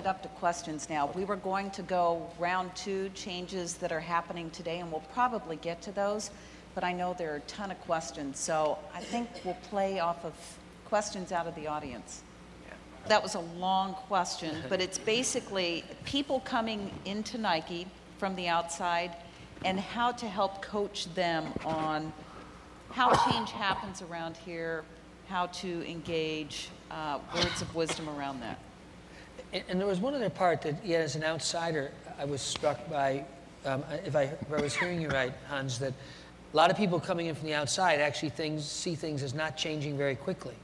up to questions now. We were going to go round 2, changes that are happening today, and we'll probably get to those, but I know there are a ton of questions, so I think we'll play off of questions out of the audience. That was a long question, but it's basically people coming into Nike from the outside and how to help coach them on how change happens around here, how to engage, words of wisdom around that. And there was one other part that, yet as an outsider, I was struck by, if I was hearing you right, Hans, that a lot of people coming in from the outside actually see things as not changing very quickly.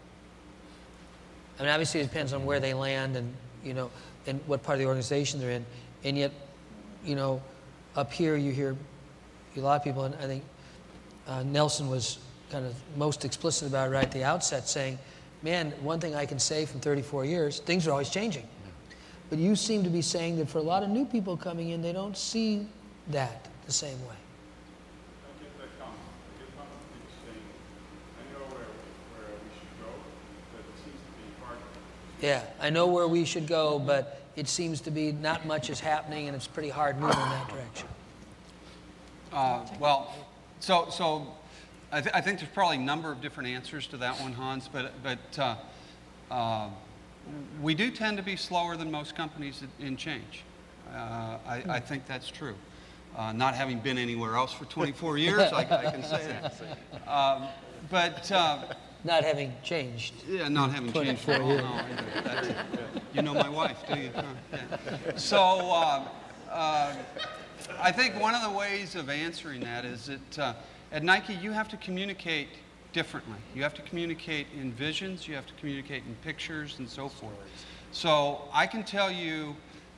I mean, obviously it depends on where they land and, you know, and what part of the organization they're in. And yet, you know, up here you hear a lot of people, and I think Nelson was kind of most explicit about it right at the outset, saying, man, one thing I can say from 34 years, things are always changing. But you seem to be saying that for a lot of new people coming in, they don't see that the same way. I get that comment. I get people saying, I know where we should go, but it seems to be hard. Yeah, I know where we should go, but it seems to be not much is happening, and it's pretty hard moving in that direction. Well, so I think there's probably a number of different answers to that one, Hans, but we do tend to be slower than most companies in change. I think that's true. Not having been anywhere else for 24 years, I can say that. Not having changed. Yeah, not having changed for a while. No, you know my wife, do you? Yeah. So I think one of the ways of answering that is that at Nike you have to communicate differently. You have to communicate in visions, you have to communicate in pictures and so forth. So I can tell you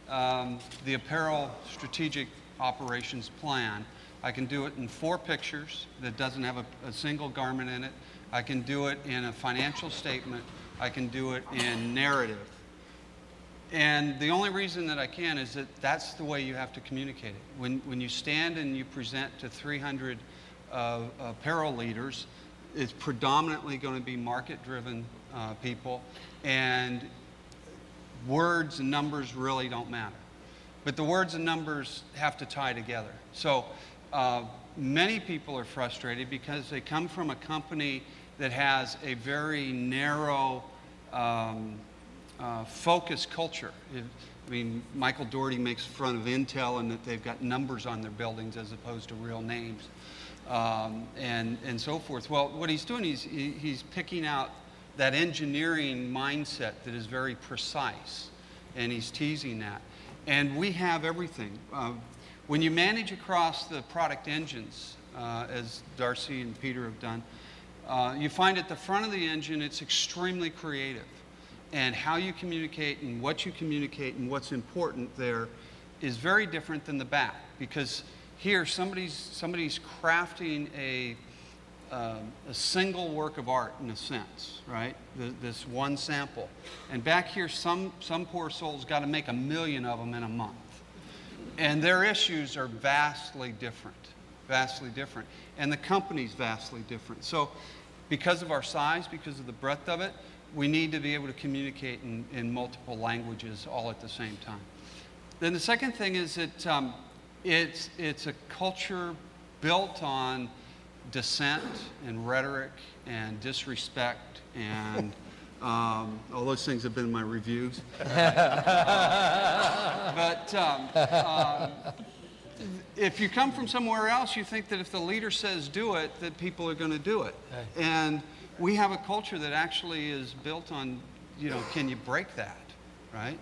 the apparel strategic operations plan. I can do it in 4 pictures that doesn't have a single garment in it. I can do it in a financial statement. I can do it in narrative. And the only reason that I can is that that's the way you have to communicate it. When you stand and you present to 300 apparel leaders, it's predominantly going to be market-driven people, and words and numbers really don't matter. But the words and numbers have to tie together. So many people are frustrated because they come from a company that has a very narrow focused culture. I mean, Michael Dougherty makes fun of Intel and that they've got numbers on their buildings as opposed to real names, and so forth. Well, what he's doing is he's picking out that engineering mindset that is very precise, and he's teasing that. And we have everything. When you manage across the product engines, as Darcy and Peter have done, you find at the front of the engine it's extremely creative. And how you communicate and what you communicate and what's important there is very different than the back. Because here somebody's crafting a single work of art in a sense, right? This one sample. And back here some poor soul's got to make 1 million of them in a month. And their issues are vastly different. Vastly different. And the company's vastly different. So because of our size, because of the breadth of it, we need to be able to communicate in multiple languages all at the same time. Then the second thing is that it's a culture built on dissent and rhetoric and disrespect and all those things have been in my reviews. If you come from somewhere else, you think that if the leader says do it, that people are going to do it. And we have a culture that actually is built on, you know, can you break that, right?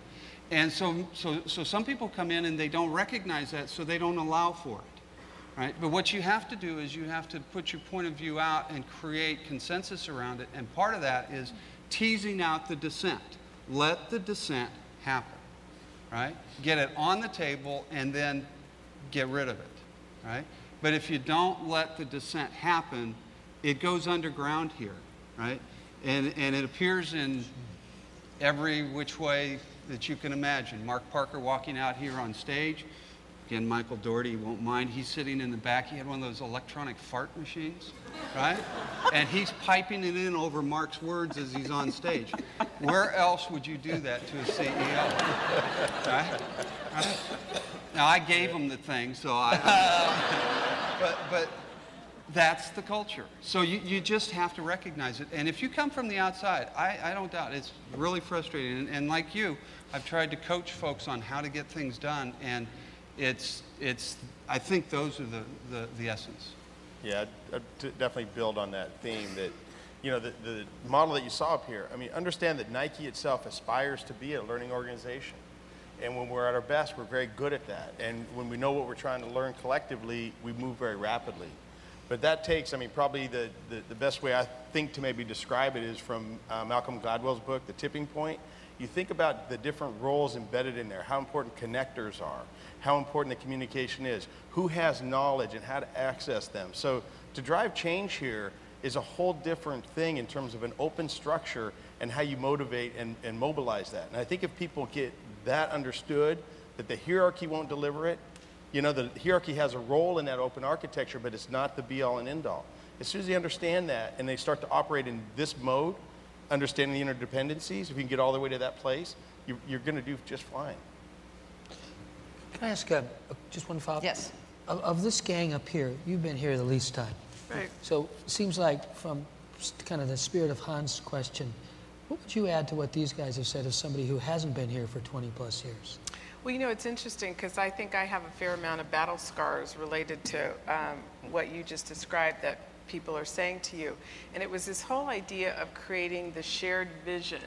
And so some people come in and they don't recognize that, so they don't allow for it, right? But what you have to do is you have to put your point of view out and create consensus around it. And part of that is teasing out the dissent. Let the dissent happen, right? Get it on the table and then get rid of it, right? But if you don't let the dissent happen, it goes underground here, right? And it appears in every which way that you can imagine. Mark Parker walking out here on stage. Again, Michael Dougherty won't mind. He's sitting in the back. He had one of those electronic fart machines, right? And he's piping it in over Mark's words as he's on stage. Where else would you do that to a CEO? Now, I gave him the thing, so but that's the culture. So you just have to recognize it. And if you come from the outside, I don't doubt it's really frustrating. And like you, I've tried to coach folks on how to get things done, and I think those are the essence. Yeah, I'd definitely build on that theme that, you know, the model that you saw up here. I mean, understand that Nike itself aspires to be a learning organization. And when we're at our best, we're very good at that. And when we know what we're trying to learn collectively, we move very rapidly. But that takes, I mean, probably the best way I think to maybe describe it is from Malcolm Gladwell's book, The Tipping Point. You think about the different roles embedded in there, how important connectors are, how important the communication is, who has knowledge and how to access them. So to drive change here is a whole different thing in terms of an open structure and how you motivate and mobilize that. And I think if people get that understood, that the hierarchy won't deliver it, you know, the hierarchy has a role in that open architecture, but it's not the be-all and end-all. As soon as they understand that and they start to operate in this mode, understanding the interdependencies, if you can get all the way to that place, you're going to do just fine. Can I ask just one follow-up? Yes. Of this gang up here, you've been here the least time. Right. So it seems like from kind of the spirit of Hans' question, what would you add to what these guys have said as somebody who hasn't been here for 20 plus years? Well, you know, it's interesting because I think I have a fair amount of battle scars related to what you just described that people are saying to you. And it was this whole idea of creating the shared vision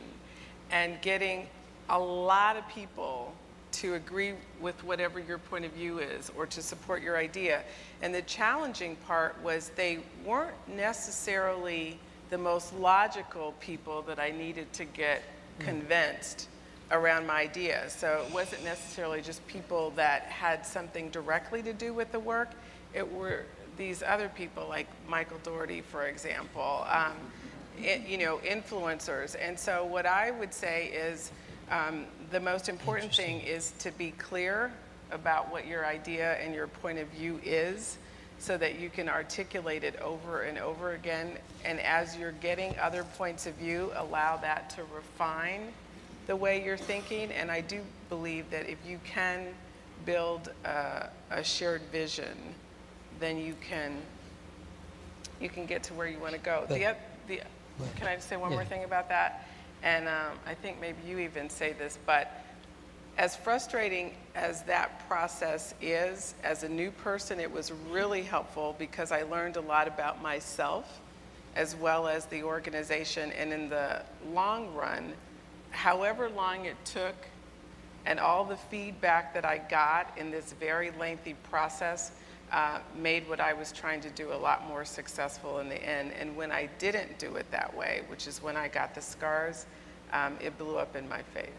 and getting a lot of people to agree with whatever your point of view is or to support your idea. And the challenging part was they weren't necessarily the most logical people that I needed to get convinced around my idea. So it wasn't necessarily just people that had something directly to do with the work. It were these other people like Michael Dougherty, for example, you know, influencers. And so what I would say is the most important thing is to be clear about what your idea and your point of view is so that you can articulate it over and over again. And as you're getting other points of view, allow that to refine the way you're thinking. And I do believe that if you can build a shared vision, then you can get to where you want to go. Can I just say one more thing about that? And I think maybe you even say this, but as frustrating as that process is, as a new person, it was really helpful because I learned a lot about myself as well as the organization. And in the long run, however long it took and all the feedback that I got in this very lengthy process made what I was trying to do a lot more successful in the end. And when I didn't do it that way, which is when I got the scars, it blew up in my face.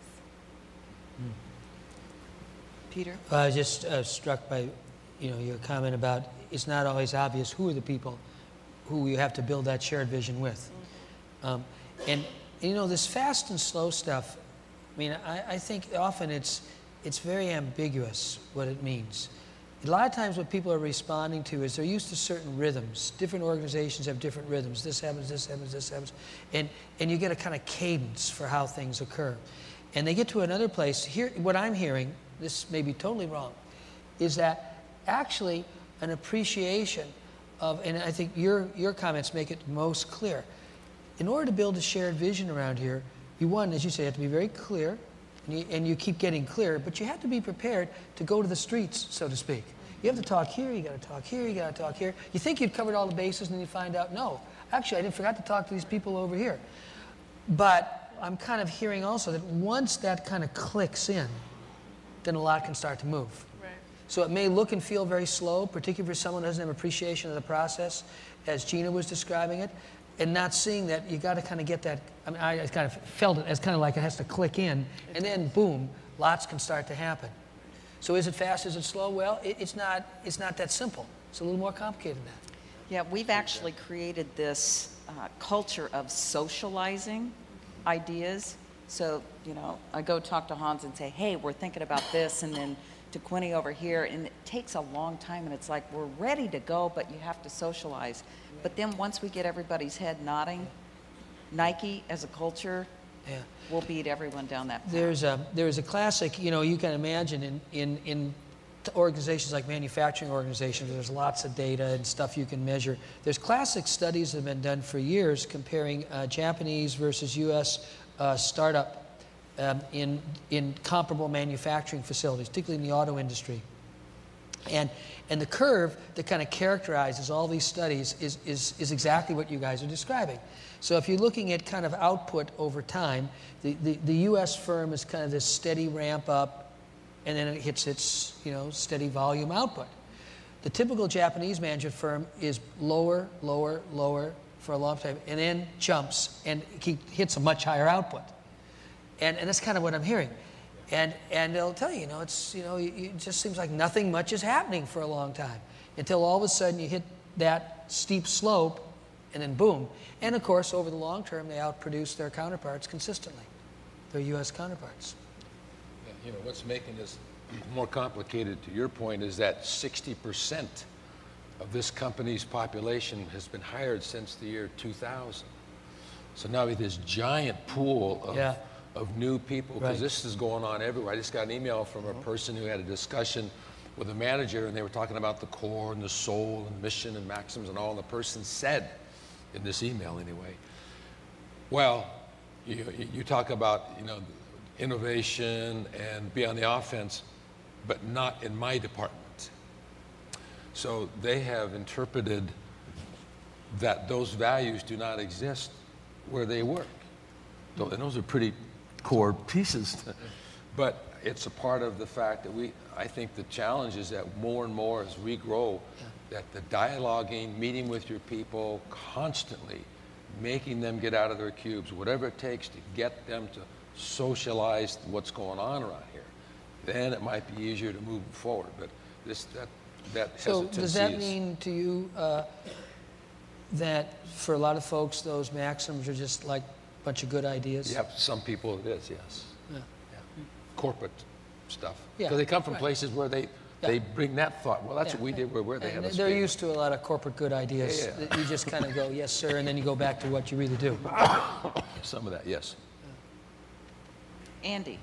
Peter? I was just struck by, you know, your comment about it's not always obvious who are the people who you have to build that shared vision with. And you know, this fast and slow stuff, I mean, I think often it's very ambiguous what it means. A lot of times what people are responding to is they're used to certain rhythms. Different organizations have different rhythms. This happens, this happens, this happens. And you get a kind of cadence for how things occur. And they get to another place. Here, what I'm hearing, this may be totally wrong, is that actually an appreciation of, and I think your comments make it most clear. In order to build a shared vision around here, one, as you say, you have to be very clear, and you keep getting clearer, but you have to be prepared to go to the streets, so to speak. You have to talk here, you got to talk here, you got to talk here. You think you've covered all the bases, and then you find out, no, actually, I forgot to talk to these people over here. But I'm kind of hearing also that once that kind of clicks in, then a lot can start to move. Right. So it may look and feel very slow, particularly for someone who doesn't have appreciation of the process, as Gina was describing it, and not seeing that you got to kind of get that. I mean, I kind of felt it as kind of like it has to click in, and then boom, lots can start to happen. So is it fast? Is it slow? Well, it's not that simple. It's a little more complicated than that. Yeah, we've actually created this culture of socializing ideas. So, you know, I go talk to Hans and say, hey, we're thinking about this, and then to Quinny over here, and it takes a long time, and it's like, we're ready to go, but you have to socialize. But then once we get everybody's head nodding, Nike as a culture Yeah. we'll beat everyone down that path. There's a classic, you know, you can imagine in organizations like manufacturing organizations, there's lots of data and stuff you can measure. There's classic studies that have been done for years comparing Japanese versus U.S. Startup in comparable manufacturing facilities, particularly in the auto industry. And the curve that kind of characterizes all these studies is exactly what you guys are describing. So if you're looking at kind of output over time, the U.S. firm is kind of this steady ramp up, and then it hits its, you know, steady volume output. The typical Japanese management firm is lower, lower, lower for a long time, and then jumps and hits a much higher output. And that's kind of what I'm hearing. And they'll tell you, you know, it's, you know, it just seems like nothing much is happening for a long time until all of a sudden you hit that steep slope, and then boom. And of course, over the long term, they outproduce their counterparts consistently, their U.S. counterparts. You know, what's making this more complicated, to your point, is that 60% of this company's population has been hired since the year 2000. So now we have this giant pool of new people, because this is going on everywhere. I just got an email from a person who had a discussion with a manager, and they were talking about the core and the soul and mission and maxims and all, and the person said, in this email anyway, well, you talk about, you know, innovation and be on the offense, but not in my department. So they have interpreted that those values do not exist where they work. And those are pretty core pieces. But it's a part of the fact that I think the challenge is that more and more as we grow, that the dialoguing, meeting with your people constantly, making them get out of their cubes, whatever it takes to get them to socialize what's going on around here, then it might be easier to move forward. But that So hesitancy does that mean to you that for a lot of folks, those maxims are just like a bunch of good ideas? Yeah, some people it is, yes. Yeah. Yeah. Corporate stuff. Yeah, Because they come from right. places where they bring that thought. Well, that's what we did where they And had a they're space. used to a lot of corporate good ideas. Yeah. That you just kind of go, yes, sir, and then you go back to what you really do. Some of that, yes. Andy,